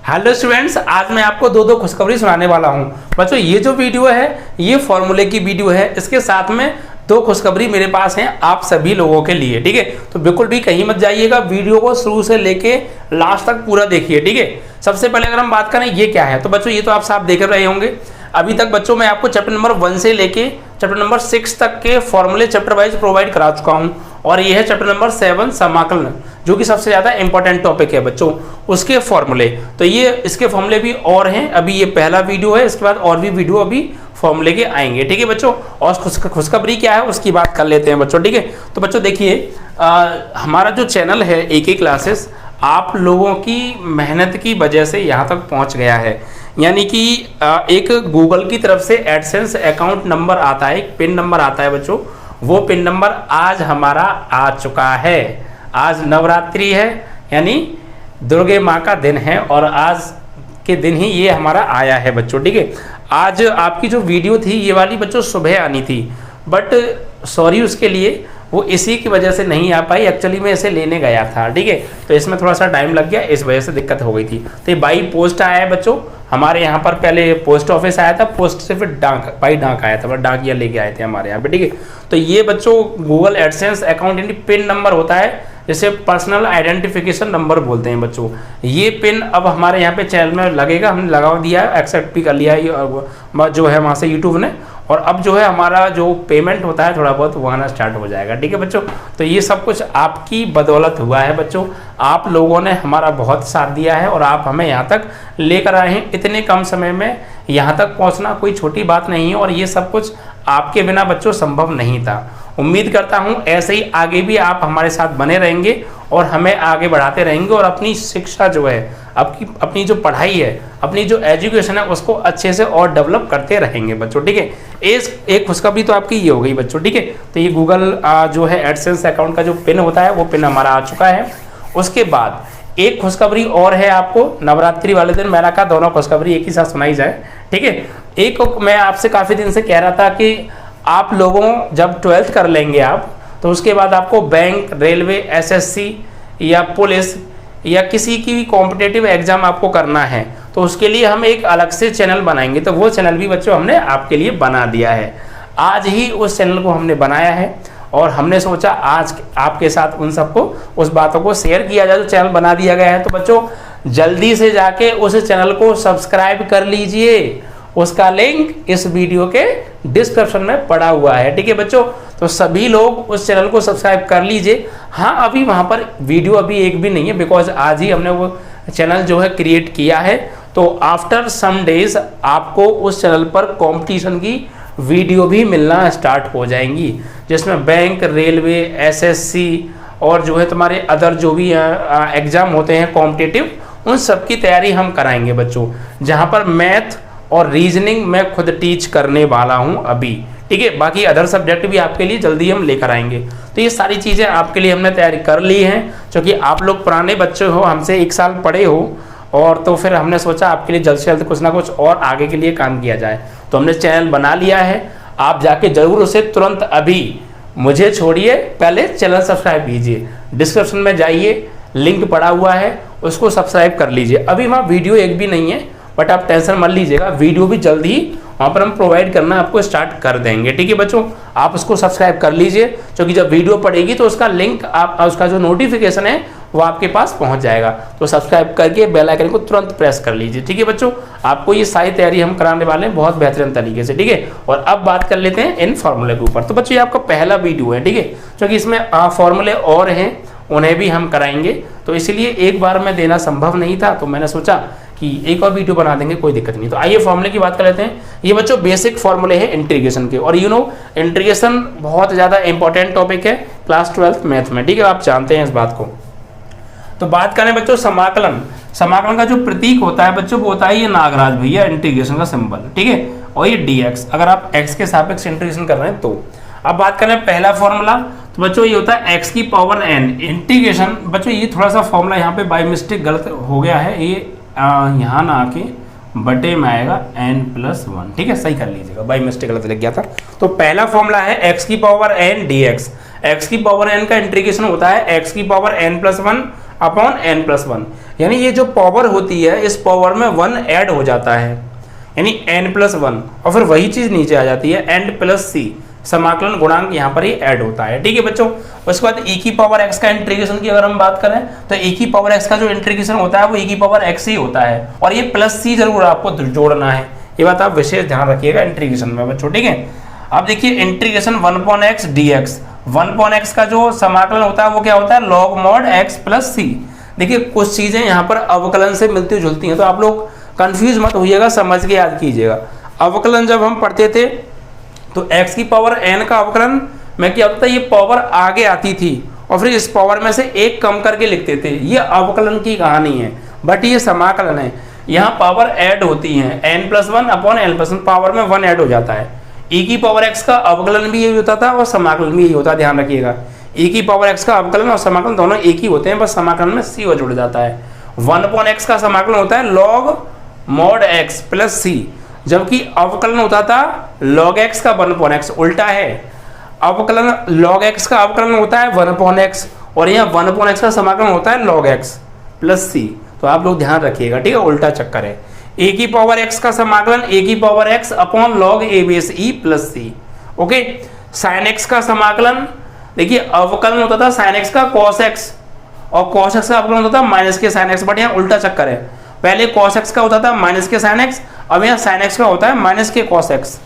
Hello students, आज मैं आपको दो खुशखबरी सुनाने वाला हूं। बच्चों ये जो वीडियो है ये फॉर्मूले की वीडियो है, इसके साथ में दो खुशखबरी मेरे पास हैं आप सभी लोगों के लिए। ठीक है, तो बिल्कुल भी कहीं मत जाइएगा, वीडियो को शुरू से लेके लास्ट तक पूरा देखिए। ठीक है, सबसे पहले अगर हम बात करें ये क्या है, तो बच्चों ये तो आप साफ देख रहे होंगे। अभी तक बच्चों मैं आपको चैप्टर नंबर 1 से लेके चैप्टर नंबर 6 तक के फॉर्मूले चैप्टर वाइज प्रोवाइड करा चुका हूं, और ये है चैप्टर नंबर 7 समाकलन, जो कि सबसे ज्यादा इंपॉर्टेंट टॉपिक है बच्चों, उसके फॉर्मूले। तो ये इसके फॉर्मूले भी और हैं, अभी ये पहला वीडियो है, इसके बाद और भी वीडियो अभी फॉर्मूले के आएंगे। ठीक है बच्चों, और खुशखबरी क्या है उसकी बात कर लेते हैं बच्चों। ठीक है, तो बच्चों देखिए हमारा जो चैनल है एक क्लासेस आप लोगों की मेहनत की वजह से यहाँ तक पहुँच गया है। यानी कि एक गूगल की तरफ से एडसेंस अकाउंट नंबर आता है, एक पिन नंबर आता है बच्चों, वो पिन नंबर आज हमारा आ चुका है। आज नवरात्रि है, यानी दुर्गे माँ का दिन है, और आज के दिन ही ये हमारा आया है बच्चों। ठीक है, आज आपकी जो वीडियो थी ये वाली बच्चों सुबह आनी थी, बट सॉरी उसके लिए, वो इसी की वजह से नहीं आ पाई। एक्चुअली मैं इसे लेने गया था, ठीक है, तो इसमें थोड़ा सा टाइम लग गया, इस वजह से दिक्कत हो गई थी। तो ये बाई पोस्ट आया है बच्चों, हमारे यहाँ पर पहले पोस्ट ऑफिस आया था, पोस्ट से फिर बाई डाक आया था, डाकिया लेके आए थे हमारे यहाँ पे। ठीक है, तो ये बच्चों गूगल एडसेंस अकाउंट यानी पिन नंबर होता है, जिसे पर्सनल आइडेंटिफिकेशन नंबर बोलते हैं बच्चों। ये पिन अब हमारे यहाँ पे चैनल में लगेगा, हमने लगा दिया है, एक्सेप्ट भी कर लिया है जो है वहाँ से यूट्यूब ने, और अब जो है हमारा जो पेमेंट होता है थोड़ा बहुत वो आना स्टार्ट हो जाएगा। ठीक है बच्चों, तो ये सब कुछ आपकी बदौलत हुआ है बच्चों, आप लोगों ने हमारा बहुत साथ दिया है और आप हमें यहाँ तक लेकर आए हैं। इतने कम समय में यहाँ तक पहुँचना कोई छोटी बात नहीं है, और ये सब कुछ आपके बिना बच्चों संभव नहीं था। उम्मीद करता हूँ ऐसे ही आगे भी आप हमारे साथ बने रहेंगे और हमें आगे बढ़ाते रहेंगे, और अपनी शिक्षा जो है, अपनी जो पढ़ाई है, अपनी जो एजुकेशन है, उसको अच्छे से और डेवलप करते रहेंगे बच्चों। ठीक है, एक खुशखबरी तो आपकी ये हो गई बच्चों। ठीक है, तो ये गूगल जो है एडसेंस अकाउंट का जो पिन होता है वो पिन हमारा आ चुका है। उसके बाद एक खुशखबरी और है आपको, नवरात्रि वाले दिन मैंने कहा दोनों खुशखबरी एक ही साथ सुनाई जाए। ठीक है, एक मैं आपसे काफ़ी दिन से कह रहा था कि आप लोगों जब 12th कर लेंगे आप, तो उसके बाद आपको बैंक, रेलवे, एसएससी या पुलिस या किसी की भी कॉम्पिटिटिव एग्जाम आपको करना है, तो उसके लिए हम एक अलग से चैनल बनाएंगे। तो वो चैनल भी बच्चों हमने आपके लिए बना दिया है, आज ही उस चैनल को हमने बनाया है, और हमने सोचा आज आपके साथ उन सबको उस बातों को शेयर किया जाए। तो चैनल बना दिया गया है, तो बच्चों जल्दी से जाके उस चैनल को सब्सक्राइब कर लीजिए, उसका लिंक इस वीडियो के डिस्क्रिप्शन में पड़ा हुआ है। ठीक है बच्चों, तो सभी लोग उस चैनल को सब्सक्राइब कर लीजिए। हाँ, अभी वहाँ पर वीडियो अभी एक भी नहीं है, बिकॉज आज ही हमने वो चैनल जो है क्रिएट किया है। तो आफ्टर सम डेज आपको उस चैनल पर कंपटीशन की वीडियो भी मिलना स्टार्ट हो जाएंगी, जिसमें बैंक, रेलवे, एसएससी और जो है तुम्हारे अदर जो भी एग्जाम होते हैं कॉम्पिटिटिव, उन सब की तैयारी हम कराएंगे बच्चों, जहाँ पर मैथ और रीजनिंग मैं खुद टीच करने वाला हूं अभी। ठीक है, बाकी अदर सब्जेक्ट भी आपके लिए जल्दी हम लेकर आएंगे। तो ये सारी चीज़ें आपके लिए हमने तैयारी कर ली हैं, क्योंकि आप लोग पुराने बच्चे हो, हमसे 1 साल पढ़े हो, और तो फिर हमने सोचा आपके लिए जल्द से जल्द कुछ ना कुछ और आगे के लिए काम किया जाए। तो हमने चैनल बना लिया है, आप जाके जरूर उसे तुरंत अभी मुझे छोड़िए, पहले चैनल सब्सक्राइब कीजिए, डिस्क्रिप्शन में जाइए, लिंक पड़ा हुआ है, उसको सब्सक्राइब कर लीजिए। अभी वहाँ वीडियो एक भी नहीं है, बट आप टेंशन मत लीजिएगा, वीडियो भी जल्द ही वहाँ पर हम प्रोवाइड करना आपको स्टार्ट कर देंगे। ठीक है बच्चों, आप उसको सब्सक्राइब कर लीजिए, क्योंकि जब वीडियो पड़ेगी तो उसका लिंक आप उसका जो नोटिफिकेशन है वो आपके पास पहुँच जाएगा। तो सब्सक्राइब करके बेल आइकन को तुरंत प्रेस कर लीजिए। ठीक है बच्चों, आपको ये सारी तैयारी हम कराने वाले हैं बहुत बेहतरीन तरीके से। ठीक है, और अब बात कर लेते हैं इन फॉर्मूले के ऊपर। तो बच्चों ये आपका पहला वीडियो है, ठीक है, क्योंकि इसमें फॉर्मूले और हैं, उन्हें भी हम कराएंगे, तो इसलिए एक बार में देना संभव नहीं था, तो मैंने सोचा कि एक और वीडियो बना देंगे, कोई दिक्कत नहीं। तो आइए फॉर्मूले की बात कर लेते हैं। ये बच्चों बेसिक फॉर्मूले हैं इंटीग्रेशन के, और इंटीग्रेशन बहुत ज़्यादा इंपॉर्टेंट टॉपिक है क्लास 12th मैथ में। ठीक है, आप जानते हैं इस बात को। तो बात करें बच्चों समाकलन, समाकलन का जो प्रतीक होता है बच्चों वो होता है ये नागराज भैया, इंटीग्रेशन का सिंबल। ठीक है, और ये dx, अगर आप x के सापेक्ष इंटीग्रेशन कर रहे हैं तो। अब बात करें पहला फॉर्मूला, तो बच्चों ये होता है x की पावर n इंटीग्रेशन। बच्चों ये थोड़ा सा फॉर्मूला यहाँ पे बाय मिस्टेक गलत हो गया है, ये यहाँ ना आके बटे में आएगा n+1। ठीक है, सही कर लीजिएगा, बाय मिस्टेक गलत लग गया था। तो पहला फॉर्मूला है x की पावर n dx, x की पावर n का इंटीग्रेशन होता है x की power n+1 upon n plus one, यानी ये जो पावर होती है इस पावर में 1 ऐड हो जाता है, यानी n प्लस वन, और फिर वही चीज नीचे आ जाती है n प्लस सी, समाकलन गुणांक यहाँ पर ही ऐड होता है। ठीक है बच्चों, उसके बाद e की पावर x का इंटीग्रेशन की अगर हम बात करें तो e की पावर x का जो इंटीग्रेशन होता है वो e की पावर x ही होता है, और ये प्लस सी जरूर आपको जोड़ना है, ये बात आप विशेष ध्यान रखिएगा इंटीग्रेशन में बच्चों। ठीक है, अब देखिए इंटीग्रेशन 1/x dx, 1/x का जो समाकलन होता है वो क्या होता है, log mod x प्लस सी। देखिए कुछ चीजें यहाँ पर अवकलन से मिलती जुलती हैं, तो आप लोग कंफ्यूज मत होइएगा, समझ के याद कीजिएगा। अवकलन जब हम पढ़ते थे तो x की पावर n का अवकलन में क्या होता था, ये पावर आगे आती थी और फिर इस पावर में से एक कम करके लिखते थे, ये अवकलन की कहानी है, बट ये समाकलन है। यहाँ पावर ऐड होती है, n plus one upon n plus one, power में 1 ऐड हो जाता है। e की पावर x का अवकलन भी यही होता था और समाकलन भी यही होता है, ध्यान रखिएगा। e की पावर x का अवकलन और समाकलन दोनों एक ही होते हैं, बस समाकलन में c जुड़ जाता है। 1/x का समाकलन होता है log mod x प्लस सी, जबकि अवकलन होता था log x का 1/x, उल्टा है। अवकलन log x का अवकलन होता है 1/x और यहाँ 1/x का समाकलन होता है log x प्लस सी, तो आप लोग ध्यान रखिएगा। ठीक है, उल्टा चक्कर है। a की पावर x का समाकलन a की power x upon log a base e plus C. Okay, sin x का समाकलन, देखिए अवकलन होता था sin x का cos x और cos x का अवकलन होता था माइनस के sin x, बट यहाँ उल्टा चक्कर है। पहले cos x का होता था माइनस के sin x, अब यहाँ sin x का होता है माइनस के cos x।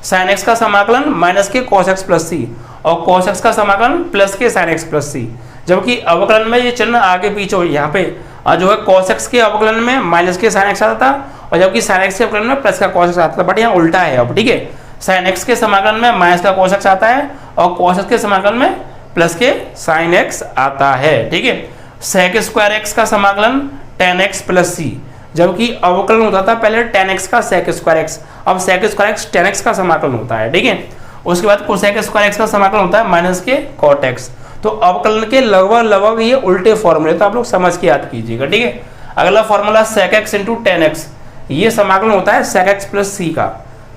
sin x का समाकलन माइनस के cos x प्लस सी और cos x का समाकलन प्लस के sin x प्लस सी, जबकि अवकलन में ये चिन्ह आगे पीछे हो, यहाँ पे जो है cos x के अवकलन में माइनस के sin x आता था और जबकि sin x के अवकलन में प्लस का cos x आता था, बट यहाँ उल्टा है अब। ठीक है, sin x के समाकलन में माइनस का cos x आता है और cos x के समाकलन में प्लस के sin x आता है। ठीक है, sec स्क्वायर x का समाकलन tan x प्लस सी, जबकि अवकलन होता था पहले tan x का sec स्क्वायर x, अब sec square x tan x का समाकलन होता है। ठीक है, उसके बाद cosec स्क्वायर x का समाकलन होता है माइनस के cot x। तो अवकलन के लगभग ये उल्टे फॉर्मूले, तो आप लोग समझ के याद कीजिएगा। ठीक है, अगला formula sec x into tan x, ये समाकलन होता है sec x प्लस सी का।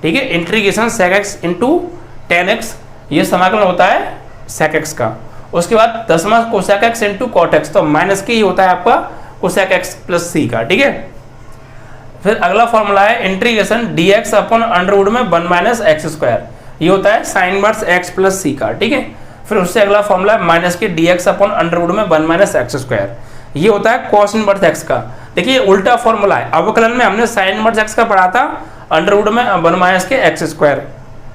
ठीक है, integration sec x into tan x, ये समाकलन होता है sec x का। उसके बाद 10वां cosec x into cot x, तो माइनस के ही होता है आपका cosec x प्लस सी का। ठीक है, फिर अगला फॉर्मूला है integration dx upon under root में 1 माइनस एक्स स्क्वायर, ये होता है sine inverse x plus C का। ठीक है, फिर उससे अगला फॉर्मूला है माइनस के dx अपॉन अंडर रूट में 1 माइनस एक्स स्क्वायर, ये होता है कॉस इनवर्स x का। देखिए उल्टा फॉर्मूला है, अवकलन में हमने साइन इनवर्स x का पढ़ा था अंडर रूट में 1 माइनस के एक्स स्क्वायर,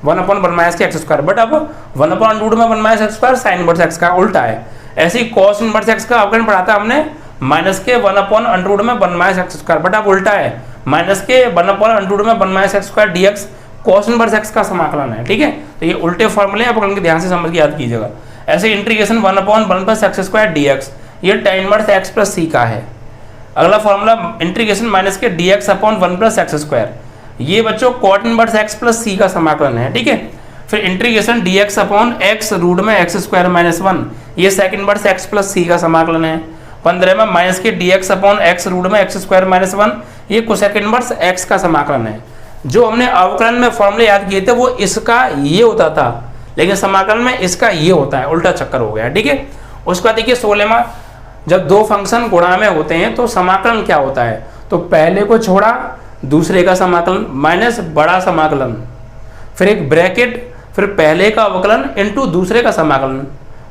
1/1 माइनस के एक्स स्क्वायर, बट अब 1/रूट में 1 minus x square sine inverse x का उल्टा है। ऐसे ही कॉस इनवर्स x का अवकलन पढ़ा था हमने माइनस के 1/रूट में 1 माइनस एक्स स्क्वायर, बट अब उल्टा है, माइनस के 1/रूट में 1 minus x square dx cos inverse x का समाकलन है। ठीक है, तो ये उल्टे फॉर्मूले आप अवकलन के ध्यान से समझ के याद कीजिएगा। ऐसे integration 1/1 plus x square dx, ये tan inverse x plus C का है। अगला फॉर्मूला इंटीग्रेशन माइनस के dx upon 1 plus x square, ये बच्चों cot inverse x plus C का समाकलन है। ठीक है, फिर integration dx upon x root में एक्स स्क्वायर माइनस 1, ये sec inverse x plus C का समाकलन है। 15 में माइनस के dx अपॉन x रूट में एक्स स्क्वायर माइनस 1, ये कोसेक इनवर्स x का समाकलन है। जो हमने अवकलन में फॉर्मूले याद किए थे वो इसका ये होता था, लेकिन समाकलन में इसका ये होता है, उल्टा चक्कर हो गया। ठीक है, उसके बाद देखिए 16वां, जब दो फंक्शन गुणा में होते हैं तो समाकलन क्या होता है, तो पहले को छोड़ा दूसरे का समाकलन माइनस बड़ा समाकलन, फिर एक ब्रैकेट, फिर पहले का अवकलन इनटू दूसरे का समाकलन,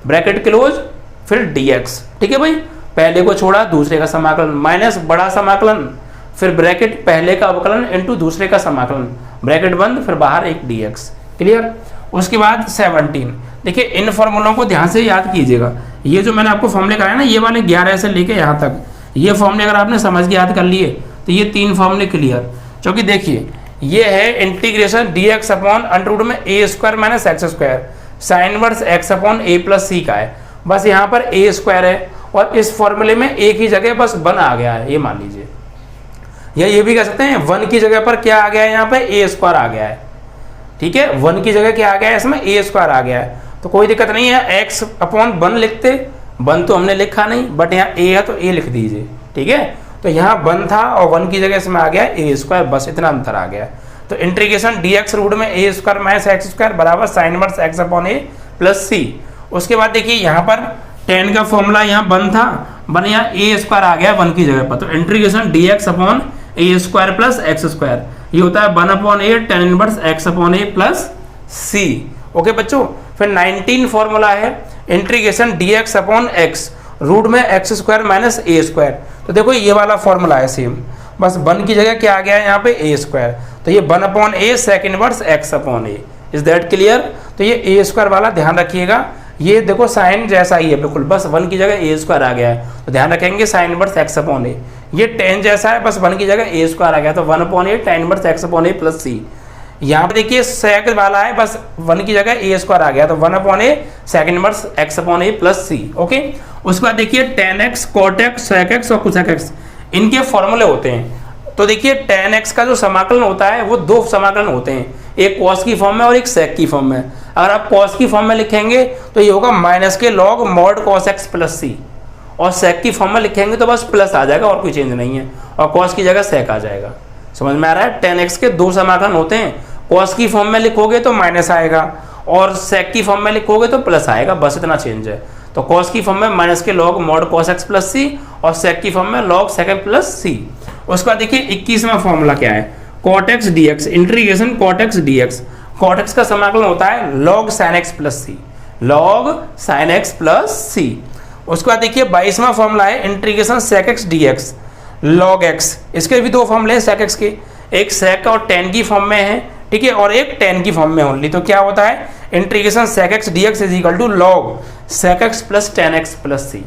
ब्रैकेट क्लोज, फिर dx। ठीक है भाई, पहले को छोड़ा दूसरे का समाकलन माइनस बड़ा समाकलन, फिर ब्रैकेट पहले का अवकलन इनटू दूसरे का समाकलन, ब्रैकेट बंद, फिर बाहर एक dx। क्लियर। उसके बाद 17, देखिए इन फॉर्मूलों को ध्यान से याद कीजिएगा। ये जो मैंने आपको फॉर्मूले कराए ना, ये वाले 11 से लेके यहाँ तक, ये फॉर्मूले अगर आपने समझ के याद कर लिए तो ये 3 फॉर्मूले क्लियर। क्योंकि देखिए ये है integration dx upon under root में a square minus x square, sine inverse x upon a plus C का है। बस यहाँ पर a स्क्वायर है और इस फॉर्मूले में एक ही जगह बस 1 आ गया है, ये मान लीजिए, या ये भी कह सकते हैं 1 की जगह पर क्या आ गया है, यहाँ पे a स्क्वायर आ गया है। ठीक है, 1 की जगह क्या आ गया है, इसमें a स्क्वायर आ गया है, तो कोई दिक्कत नहीं है। x अपॉन 1 लिखते, 1 तो हमने लिखा नहीं, बट यहाँ a है तो a लिख दीजिए। ठीक है, तो यहाँ 1 था और 1 की जगह इसमें आ गया a स्क्वायर, बस इतना अंतर आ गया। तो इंटीग्रेशन dx रूट में a square minus x square बराबर sine inverse x upon a plus C. उसके बाद देखिए यहाँ पर tan का फॉर्मूला यहाँ 1 था, 1 यहाँ ए स्क्वायर आ गया 1 की जगह पर, तो integration dx upon a square plus x square, ये होता है 1 upon a tan inverse x upon a plus C. Okay बच्चों, फिर 19 फॉर्मूला है integration dx upon x root में x square minus a square. तो देखो ये वाला फॉर्मूला है सेम, बस 1 की जगह क्या आ गया है यहाँ पे ए स्क्वायर, तो ये 1 upon a sec inverse x upon a. Is that clear? तो ये ए स्क्वायर वाला ध्यान रखिएगा, ये देखो साइन जैसा ही है बिल्कुल, बस 1 की जगह ए स्क्वायर आ गया है, तो ध्यान रखेंगे साइन इनवर्स एक्स अपॉन ए। ये tan जैसा है, बस 1 की जगह ए स्क्वायर आ गया, तो 1 upon a tan inverse x upon a plus सी। यहाँ पे देखिए सेक वाला है, बस 1 की जगह ए स्क्वायर आ गया, तो 1 upon a sec inverse x upon a plus C. Okay, उसके बाद देखिए tan x cot x sec x और cosec x, इनके फॉर्मूले होते हैं। तो देखिए tan x का जो समाकलन होता है वो 2 समाकलन होते हैं, एक cos की फॉर्म में और एक sec की फॉर्म में। अगर आप cos की फॉर्म में लिखेंगे तो ये होगा माइनस के log mod cos x plus C, और sec की फॉर्म में लिखेंगे तो बस प्लस आ जाएगा और कोई चेंज नहीं है, और cos की जगह sec आ जाएगा। समझ में आ रहा है? tan x के 2 समाकलन होते हैं, cos की फॉर्म में लिखोगे तो माइनस आएगा और sec की फॉर्म में लिखोगे तो प्लस आएगा, बस इतना चेंज है। तो cos की फॉर्म में माइनस के log mod cos x plus C और sec की फॉर्म में log sec x plus C. उसके बाद देखिए 21वां फॉर्मूला क्या है, cot x dx integration cot x dx। cot x का समाकलन होता है log sin x प्लस सी, log sin x plus C. उसके बाद देखिए 22वां फॉर्मूला है integration sec x dx log x। इसके भी 2 फॉर्मूले हैं sec x के, एक sec और tan की फॉर्म में है, ठीक है, और एक tan की फॉर्म में ओनली। तो क्या होता है integration sec x dx is equal to log sec x plus tan x plus C.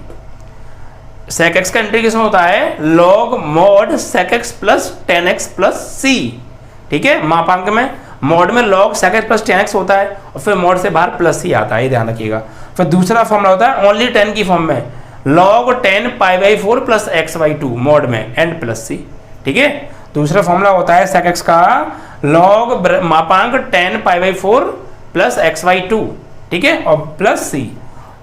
sec x का इंटीग्रेशन होता है log mod sec x plus tan x plus C, ठीक है, मापांक में mod में log sec x plus tan x होता है और फिर mod से बाहर प्लस सी आता है, ये ध्यान रखिएगा। फिर दूसरा फॉर्मूला होता है ओनली tan की फॉर्म में log tan π/4 plus x/2 mod में एंड प्लस सी, ठीक है। दूसरा फॉर्मूला होता है sec x का log मापांक tan π/4 प्लस x/2, ठीक है, और प्लस सी।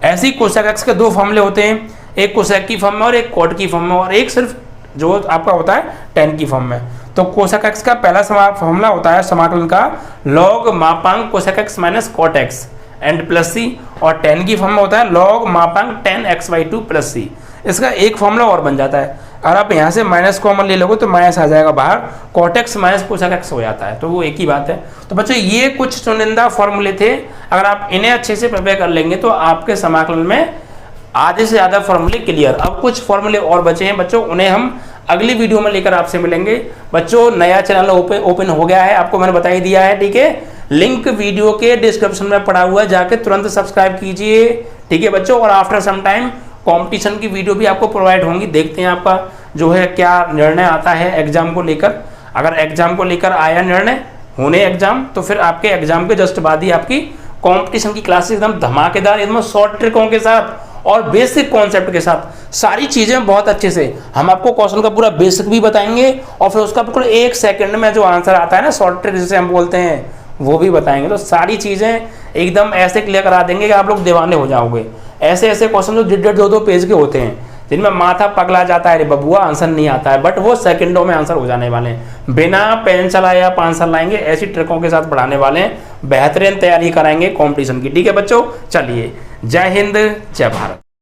ऐसे ही cosec x के 2 फॉर्मूले होते हैं, एक cosec की फॉर्म में और एक cot की फॉर्म में, और एक सिर्फ जो आपका होता है tan की फॉर्म में। तो cosec x का पहला फॉर्मूला होता है समाकलन का log मापांक cosec x minus cot x and plus C, और tan की फॉर्म में होता है log मापांक tan x/2 प्लस सी। इसका एक फॉर्मूला और बन जाता है, अगर आप यहाँ से माइनस कॉमन ले लोगे तो माइनस आ जाएगा बाहर, cot x minus cosec x हो जाता है, तो वो एक ही बात है। तो बच्चों ये कुछ चुनिंदा फॉर्मूले थे, अगर आप इन्हें अच्छे से प्रिपेयर कर लेंगे तो आपके समाकलन में आधे से ज़्यादा फॉर्मूले क्लियर। अब कुछ फॉर्मूले और बचे हैं बच्चों, उन्हें हम अगली वीडियो में लेकर आपसे मिलेंगे। बच्चों नया चैनल ओपन हो गया है, आपको मैंने बता ही दिया है, ठीक है, लिंक वीडियो के डिस्क्रिप्शन में पड़ा हुआ है, जाके तुरंत सब्सक्राइब कीजिए, ठीक है बच्चों। और आफ्टर सम टाइम कंपटीशन की वीडियो भी आपको प्रोवाइड होंगी, देखते हैं आपका जो है क्या निर्णय आता है एग्जाम को लेकर। अगर एग्जाम को लेकर आया निर्णय होने एग्जाम, तो फिर आपके एग्जाम के जस्ट बाद ही आपकी कंपटीशन की क्लासेस एकदम धमाकेदार, एकदम शॉर्ट ट्रिकों के साथ और बेसिक कॉन्सेप्ट के साथ, सारी चीजें बहुत अच्छे से हम आपको क्वेश्चन का पूरा बेसिक भी बताएंगे, और फिर उसका बिल्कुल 1 सेकंड में जो आंसर आता है ना, शॉर्ट ट्रिक जिसे हम बोलते हैं, वो भी बताएंगे। तो सारी चीजें एकदम ऐसे क्लियर करा देंगे कि आप लोग दीवाने हो जाओगे। ऐसे ऐसे क्वेश्चन जो 1.5-2 पेज के होते हैं, जिनमें माथा पगला जाता है, अरे बबुआ आंसर नहीं आता है, बट वो सेकंडों में आंसर हो जाने वाले हैं। बिना पेन चलाए आप आंसर लाएंगे, ऐसी ट्रिकों के साथ पढ़ाने वाले हैं, बेहतरीन तैयारी कराएंगे कंपटीशन की, ठीक है बच्चों। चलिए, जय हिंद, जय भारत।